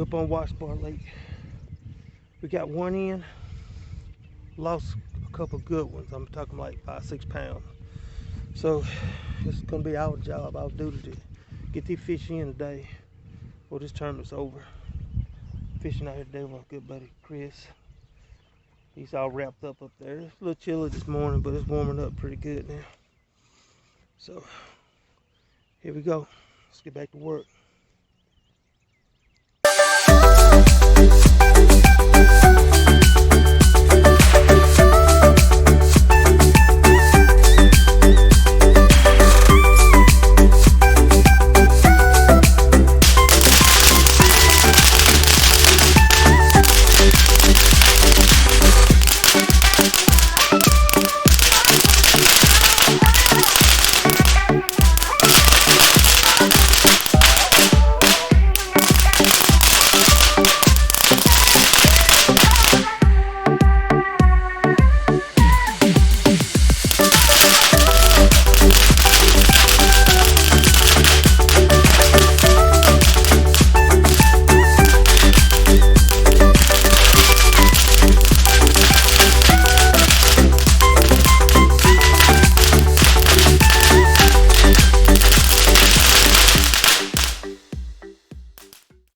up on Washbar Lake. We got one in, lost a couple good ones. I'm talking like 5-6 pounds. So it's gonna be our job, our duty to get these fish in today before this tournament's over. Fishing out here today with my good buddy Chris. He's all wrapped up there. It's a little chilly this morning, but it's warming up pretty good now. So here we go. Let's get back to work.